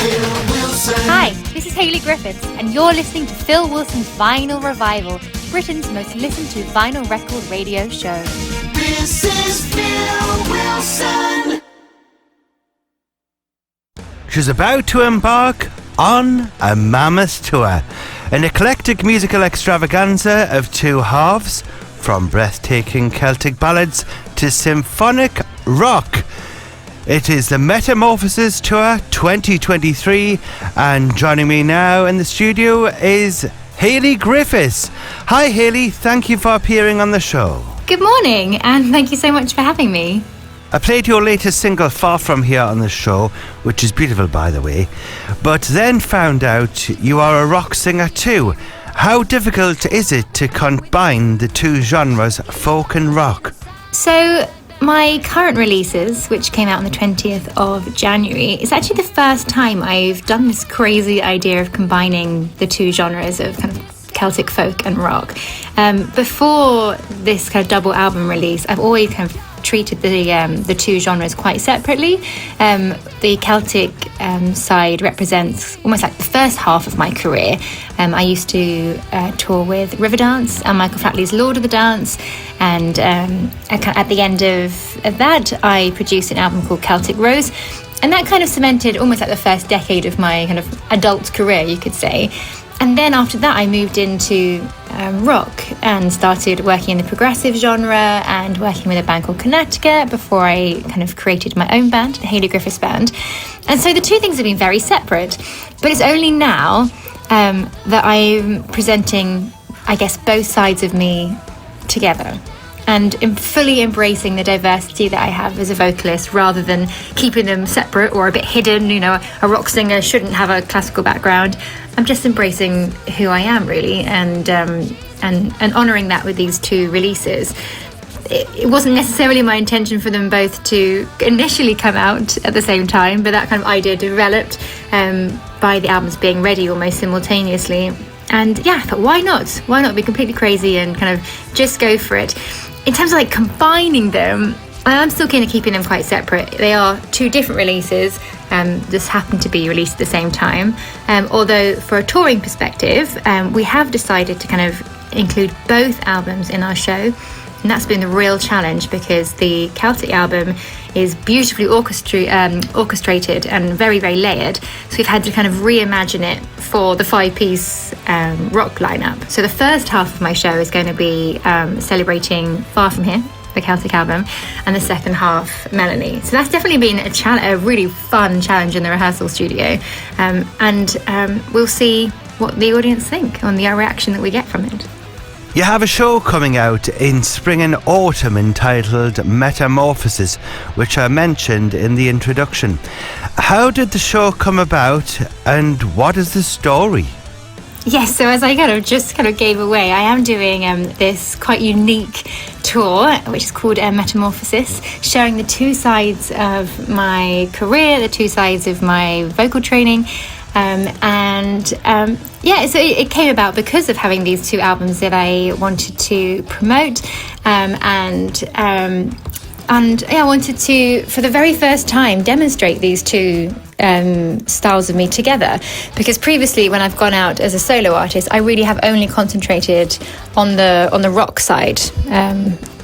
Hi, this is Hayley Griffiths, and you're listening to Phil Wilson's Vinyl Revival, Britain's most listened to vinyl record radio show. This is Phil Wilson. She's about to embark on a mammoth tour, an eclectic musical extravaganza of two halves, from breathtaking Celtic ballads to symphonic rock. It is the Metamorphosis Tour 2023, and joining me now in the studio is Hayley Griffiths. Hi Hayley, thank you for appearing on the show. Good morning, and thank you so much for having me. I played your latest single Far From Here on the show, which is beautiful by the way, but then found out you are a rock singer too. How difficult is it to combine the two genres, folk and rock? So, my current releases, which came out on the 20th of January, is actually the first time I've done this crazy idea of combining the two genres of kind of Celtic folk and rock. Before this kind of double album release, I've always kind of treated the two genres quite separately. The Celtic side represents almost like the first half of my career. I used to tour with Riverdance and Michael Flatley's Lord of the Dance, and at the end of that I produced an album called Celtic Rose, and that kind of cemented almost like the first decade of my kind of adult career, you could say. And then after that I moved into rock and started working in the progressive genre and working with a band called Connecticut before I kind of created my own band, the Hayley Griffiths Band. And so the two things have been very separate, but it's only now that I'm presenting, I guess, both sides of me together and fully embracing the diversity that I have as a vocalist rather than keeping them separate or a bit hidden. You know, a rock singer shouldn't have a classical background. I'm just embracing who I am, really, and honouring that with these two releases. It wasn't necessarily my intention for them both to initially come out at the same time, but that kind of idea developed by the albums being ready almost simultaneously. And yeah, I thought, why not? Why not be completely crazy and kind of just go for it? In terms of like combining them, I am still kind of keeping them quite separate. They are two different releases, just happen to be released at the same time. Although for a touring perspective, we have decided to kind of include both albums in our show. And that's been the real challenge because the Celtic album is beautifully orchestrated and very, very layered. So we've had to kind of reimagine it for the 5-piece rock lineup. So the first half of my show is going to be celebrating Far From Here, the Celtic album, and the second half, Melanie. So that's definitely been a really fun challenge in the rehearsal studio. And we'll see what the audience think and the reaction that we get from it. You have a show coming out in spring and autumn entitled Metamorphosis, which I mentioned in the introduction. How did the show come about and what is the story? Yes, so as I just gave away, I am doing this quite unique tour, which is called Metamorphosis, showing the two sides of my career, the two sides of my vocal training. So it came about because of having these two albums that I wanted to promote, and I wanted to, for the very first time, demonstrate these two styles of me together, because previously when I've gone out as a solo artist, I really have only concentrated on the rock side,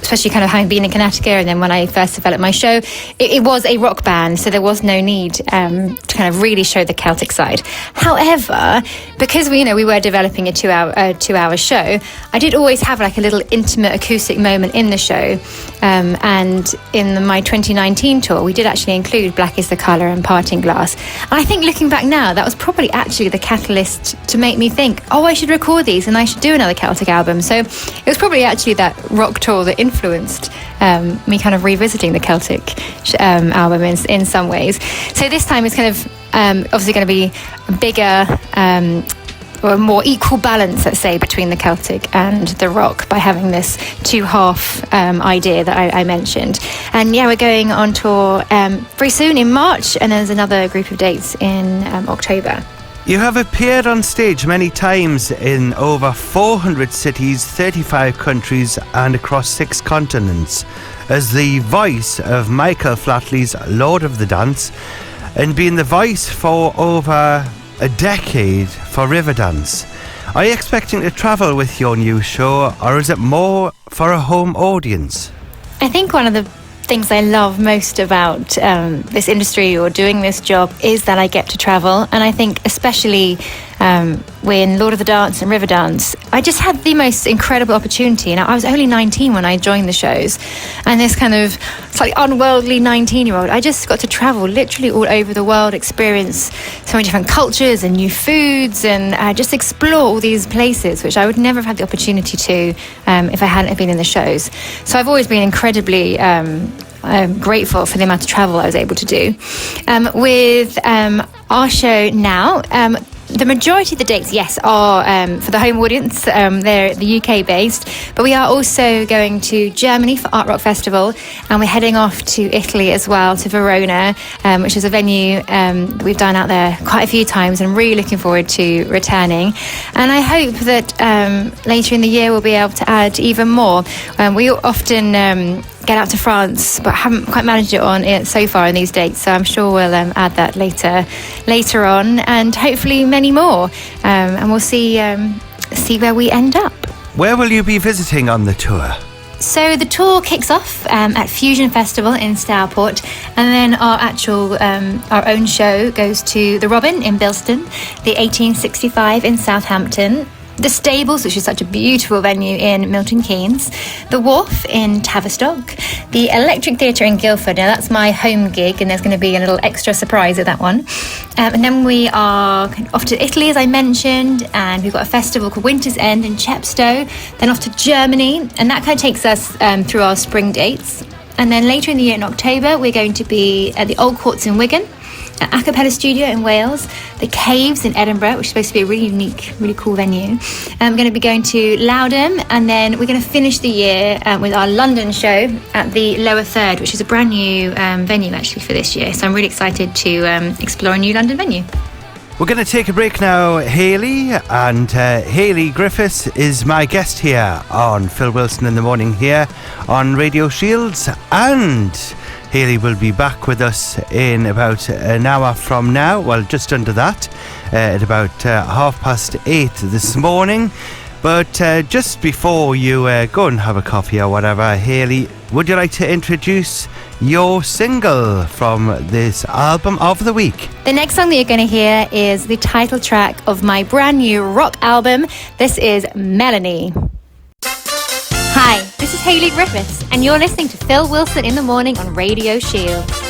especially kind of having been in Connecticut, and then when I first developed my show, it was a rock band, so there was no need to kind of really show the Celtic side. However, because we were developing a two-hour show, I did always have like a little intimate acoustic moment in the show, and in my 2019 tour, we did actually include Black is the Colour and Parting Glass. And I think looking back now, that was probably actually the catalyst to make me think, I should record these and I should do another Celtic album. So it was probably actually that rock tour that influenced me kind of revisiting the Celtic album in some ways. So this time it's kind of obviously going to be a bigger or a more equal balance, let's say, between the Celtic and the rock by having this two-half idea that I mentioned. And yeah, we're going on tour very soon in March, and there's another group of dates in October. You have appeared on stage many times in over 400 cities, 35 countries and across 6 continents as the voice of Michael Flatley's Lord of the Dance. and been the voice for over a decade for Riverdance. Are you expecting to travel with your new show, or is it more for a home audience? I think one of the things I love most about this industry or doing this job is that I get to travel. And I think especially when Lord of the Dance and Riverdance, I just had the most incredible opportunity. And I was only 19 when I joined the shows, and this kind of slightly unworldly 19-year-old, I just got to travel literally all over the world, experience so many different cultures and new foods, and just explore all these places which I would never have had the opportunity to if I hadn't been in the shows. So I've always been incredibly grateful for the amount of travel I was able to do. With our show now, the majority of the dates, yes, are for the home audience. They're the UK based, but we are also going to Germany for Art Rock Festival, and we're heading off to Italy as well, to Verona, which is a venue that we've done out there quite a few times, and I'm really looking forward to returning. And I hope that later in the year we'll be able to add even more. We often get out to France, but haven't quite managed it on it so far in these dates, so I'm sure we'll add that later on, and hopefully many more, and we'll see where we end up. Where will you be visiting on the tour? So the tour kicks off at Fusion Festival in Stourport, and then our own show goes to the Robin in Bilston, the 1865 in Southampton, the Stables, which is such a beautiful venue in Milton Keynes, the Wharf in Tavistock, the Electric Theatre in Guildford. Now that's my home gig, and there's going to be a little extra surprise at that one. And then we are off to Italy, as I mentioned, and we've got a festival called Winter's End in Chepstow, then off to Germany, and that kind of takes us through our spring dates. And then later in the year in October, we're going to be at the Old Courts in Wigan, an a cappella studio in Wales, the Caves in Edinburgh, which is supposed to be a really unique, really cool venue. I'm going to be going to Loudham, and then we're going to finish the year with our London show at the Lower Third, which is a brand new venue actually for this year. So I'm really excited to explore a new London venue. We're going to take a break now, Hayley, and Hayley Griffiths is my guest here on Phil Wilson in the Morning here on Radio Shields, and Hayley will be back with us in about an hour from now, well, just under that, at about 8:30 this morning. But just before you go and have a coffee or whatever, Hayley, would you like to introduce your single from this album of the week? The next song that you're going to hear is the title track of my brand new rock album. This is Melanie. Hi, this is Hayley Griffiths, and you're listening to Phil Wilson in the Morning on Radio Shields.